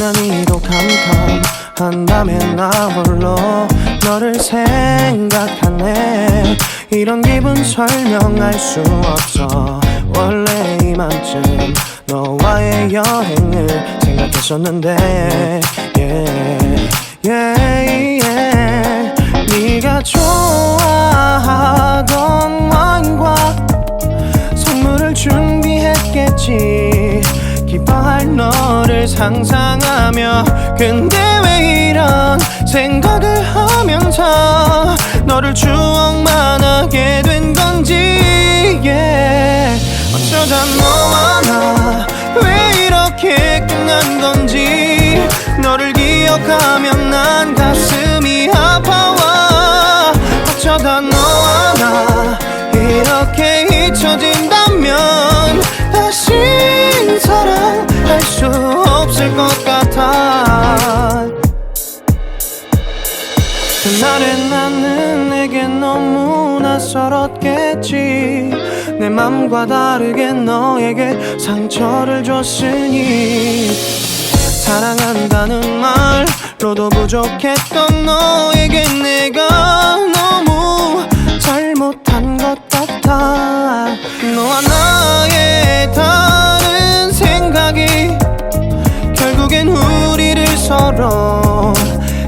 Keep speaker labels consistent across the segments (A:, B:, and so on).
A: 시간이도 캄캄한 밤에 나 홀로 너를 생각하네. 이런 기분 설명할 수 없어. 원래 이맘쯤 너와의 여행을 생각했었는데 네가 좋아하던 와인과 선물을 준비했겠지. 기뻐할 너를 상상하며. 근데 왜 이런 생각을 하면서 너를 추억만 하게 된 건지. 어쩌다 너와 나 왜 이렇게 끝난 건지. 너를 기억하면 난 가슴이 아파와. 어쩌다 너와 나 이렇게 잊혀진다면 다시 사랑할 수 없을 것 같아. 그날의 나는 내게 너무 낯설었겠지. 내 맘과 다르게 너에게 상처를 줬으니. 사랑한다는 말로도 부족했던 너에게 내가 너무 잘못한 것 같아. 너와 나의 다른 생각이 결국엔 우리를 서로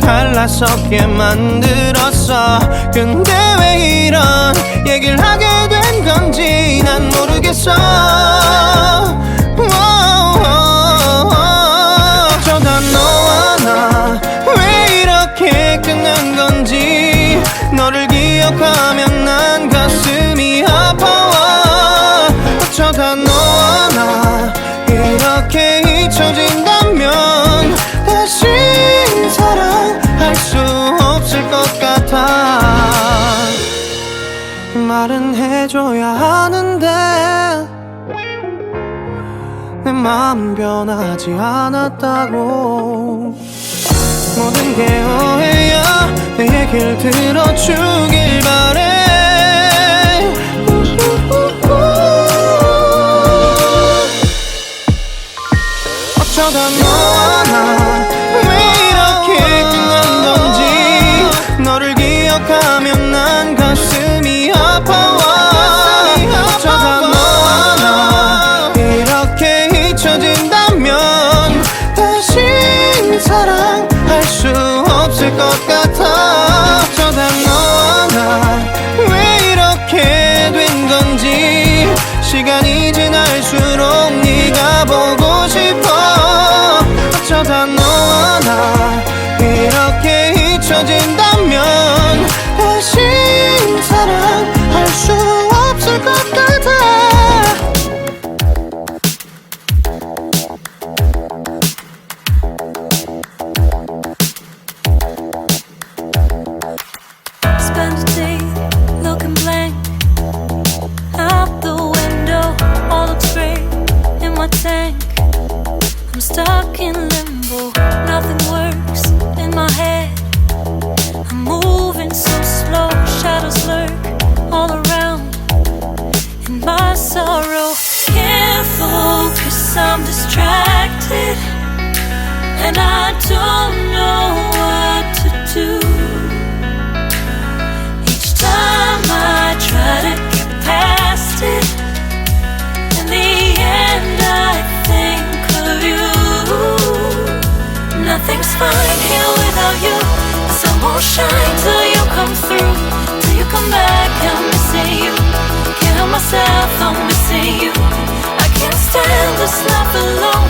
A: 갈라서게 만들었어. 근데 왜 이런 얘기를 하게 된 건지 난 모르겠어. 어쩌다 너와 나 왜 이렇게 끝난 건지. 너를 기억하면 난 가슴이 아파와. 어쩌다 너와 나 이렇게 잊혀진다면 다시 사랑할 수 없을 것 같아. 말은 해줘야 하는데 내 마음은 변하지 않았다고. 모든 게 오해야. 내 얘기를 들어주길 바래. 어쩌다 너와 나 왜 이렇게 끝난 건지. 너를 기억하면 난 가슴이 아파와. 어쩌다 너와 나 이렇게 잊혀진다면 다시 사랑할 수 없을 것 같아. 어쩌다 너와 나 왜 이렇게 된 건지. 시간이 지날수록 네가 보고 싶어. 어쩌다 너와 나 이렇게 잊혀진다면 다시 사랑할 수 없을 것 같아.
B: Spend a day looking blank out the window. All looks great in my tank. I'm stuck in limbo. Nothing works in my head. I'm moving so slow. Shadows lurk all around in my sorrow. Can't focus, I'm distracted, and I don't know what to do. Each time I try to get past it, in the end I think of you. Nothing's fine here without you. The sun won't shine till you come through. Till you come back, I'm missing you. Can't help myself, I'm missing you. I can't stand this life alone.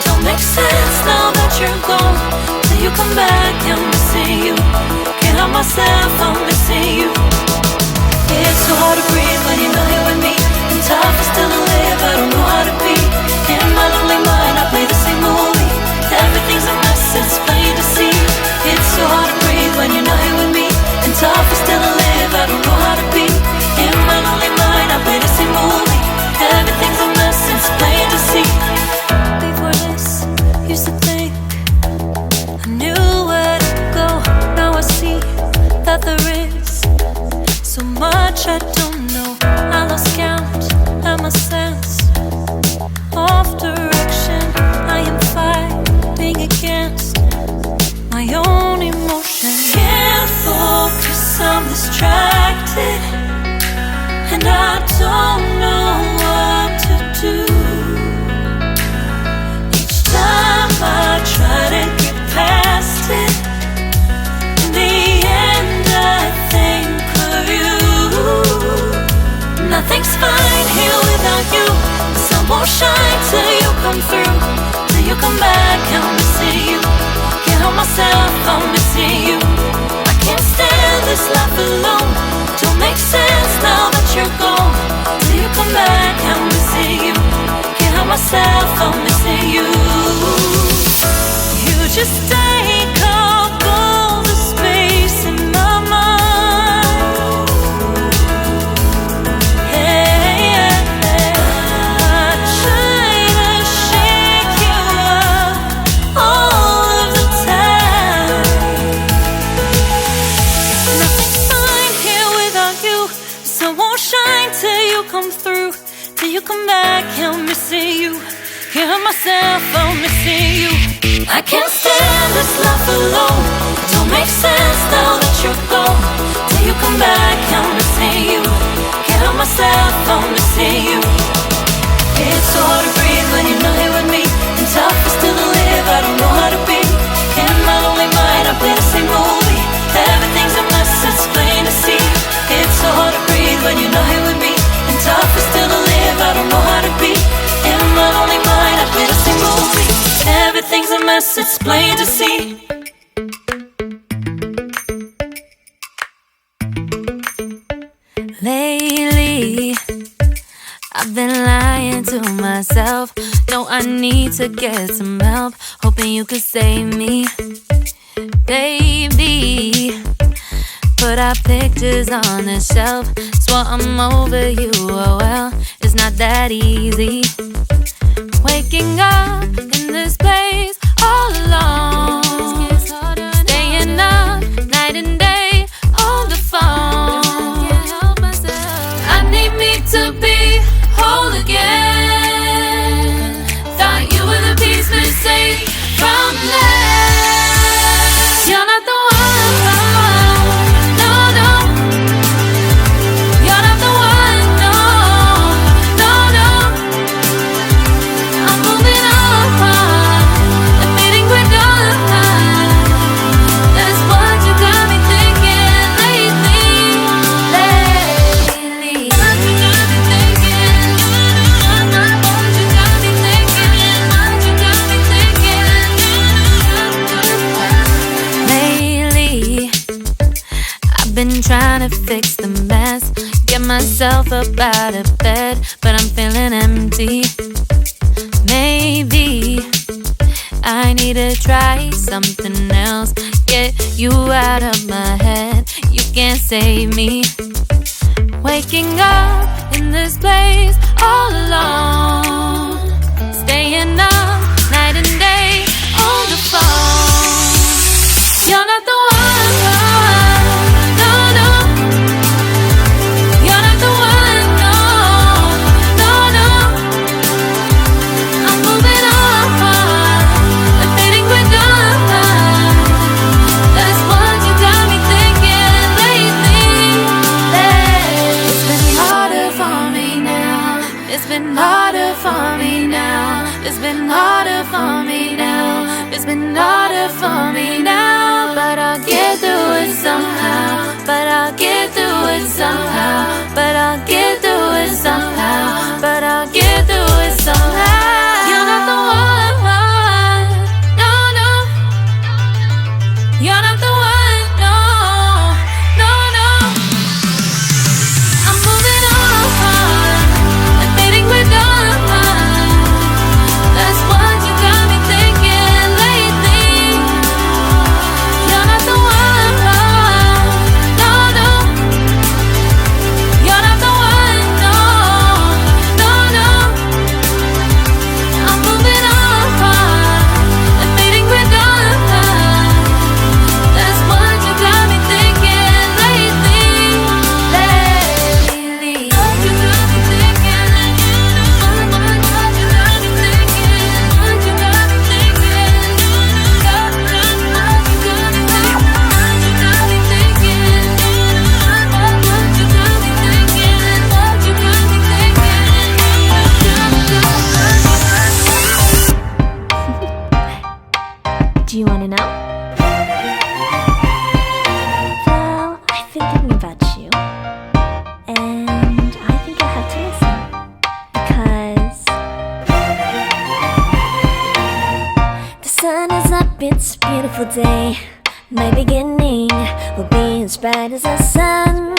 B: Don't make sense now that you're gone. Till you come back, I'm missing you. Can't help myself, I'm missing you. It's so hard to breathe when you know you're with me. And tough is still to live, I don't know how to be. In my lonely mind, I play the same movie. Everything's a mess, it's plain to see. It's so hard to breathe when you're not here with me. And tough is still to live, I don't know how to be. In my lonely mind, I play the same movie. Everything's a mess, it's plain to see. Before this, used to think I knew where to go. Now I see that there is so much I don't know. I lost count and my sense of direction. I am fighting again. don't know what to do. Each time I try to get past it, in the end I think of you. Nothing's fine here without you. The sun won't shine till you come through. Till you come back, I'm missing you. Can't help myself, I'm missing you. I can't stand this life alone. Don't make sense now that you're gone. Till you come back, I'm missing you. Can't help myself, I'm missing you. You just take up all the space in my mind. Hey, I try to shake you up all of the time. Nothing's fine here without you. The sun won't shine till you come through. Till you come back, I'm missing you. Can't help myself, I'm missing you. I can't stand this life alone. Don't make sense now that you're gone. Till you come back, I'm missing you. Can't help myself, I'm missing you. It's so hard to breathe when you're not here with me. And tough is still to live, I don't know how to be. In my lonely mind, I play the same movie. Everything's a mess, it's plain to see. It's so hard to breathe when you're not here with me. And tough is still to live, I don't know how to be. In my lonely mind, I play the same movie. Everything's a mess, it's plain to see. Lately, I've been lying to myself. No, I need to get some help. Hoping you could save me. Baby, put our pictures on the shelf. Swore I'm over you, oh well, it's not that easy. Waking up in this place all alone. Staying up night and day on the phone. I need me to be whole again. Thought you were the piece missing from left. You're not the one, no, no. You're not the one, no, no, no. I'm moving on, admitting we're done. That's what you got me thinking lately. What you got me thinking. What you got me thinking. What you got me thinking. Lately, I've been trying to fix the mess. Get myself up out of bed, but I'm feeling empty. Maybe I need to try something else. Get you out of my head. You can't save me. Waking up in this place all alone. Staying up night and day on the phone. You're not the one, no, no. You're not the one, no, no, no. I'm moving on, admitting we're done. That's what you got me thinking lately. It's been harder for me now. It's been harder for me now. It's been harder for me now. It's been harder for me now. But I'll get through it somehow. But I'll get through it somehow. But I'll get through it somehow. But I'll get through it somehow. You're not the one, no, no. You're not the one, no, no, no. I'm moving on, admitting we're done. That's what you got me thinking lately. You're not the one, no, no. You're not the one, no, no, no.
C: beautiful day. My beginning will be as bright as the sun.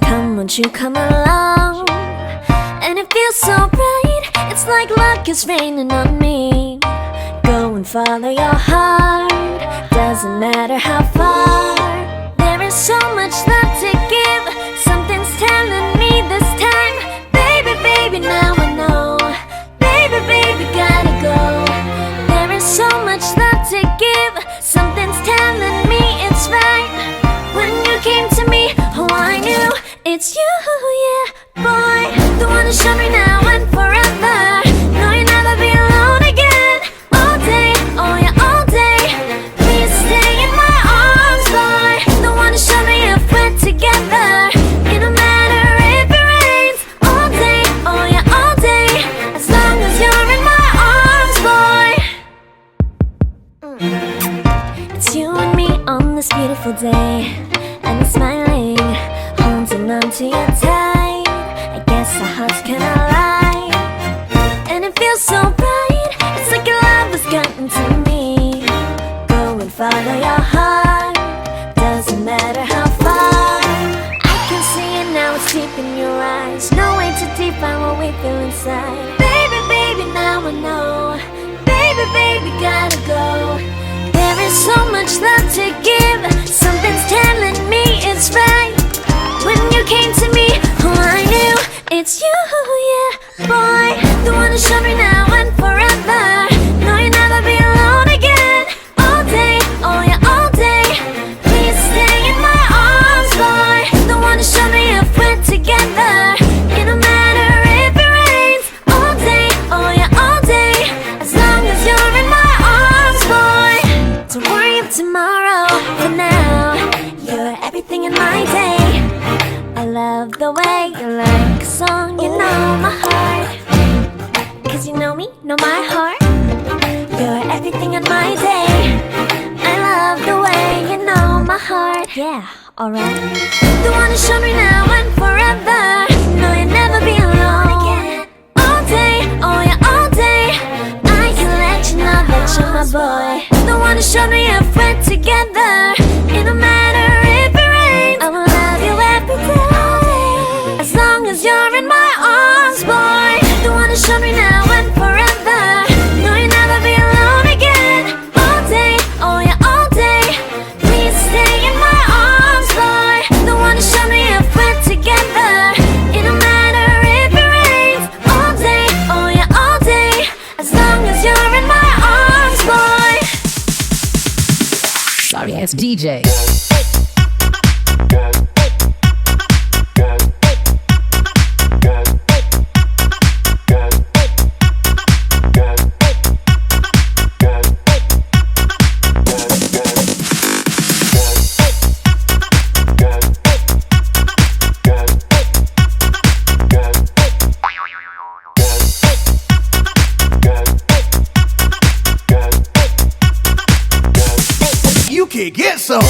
C: Come, won't you come along? And it feels so bright, it's like luck is raining on me. Go and follow your heart, doesn't matter how far. There is so much love to give, something's telling me this time. Baby, baby, now I know. Baby, baby, gotta go. There is so much love to give, something's telling me it's right. When you came to me, oh I knew it's you, yeah, boy. The one to show me now and forever. No, you'll never be alone again. All day, oh yeah, all day. Please stay in my arms, boy. The one to show me if we're together. It don't matter if it rains. All day, oh yeah, all day. As long as you're in my arms, boy. It's you and me on this beautiful day, and I'm smiling, holding on to you tight. I guess our hearts can align, and it feels so bright. It's like your love has gotten to me. Go and follow your heart, doesn't matter how far. I can see it now, it's deep in your eyes. No way to define what we feel inside. Baby, baby, now I know. Baby, baby, gotta go. There is so much love to give, something's telling me it's right. When you came to me, oh I knew it's you, yeah, boy. The one to show me now and forever. No, you'll never be alone again. All day, oh yeah, all day. Please stay in my arms, boy. The one to show me if we're together. It don't matter if it rains. All day, oh yeah, all day. As long as you're in my arms, boy. Don't worry of tomorrow, for now you're everything in my day. I love the way you like a song, you know my heart. Cause you know me, know my heart. You're everything in my day. I love the way you know my heart. Yeah, alright. The one to show me now and forever. No, you'll never be alone again. All day, oh yeah, all day. I can let you know that you're my boy. The one to show me if we're together. It don't matter if it rains. I will love you every day. As long as you're in my arms, boy. The one to show me now and forever. No, you'll never be alone again. All day, oh yeah, all day. Please stay in my arms, boy. The one to show me if we're together. It don't matter if it rains. All day, oh yeah, all day. As long as you're in my arms, boy.
D: Sorry ass DJ.
A: You can get some.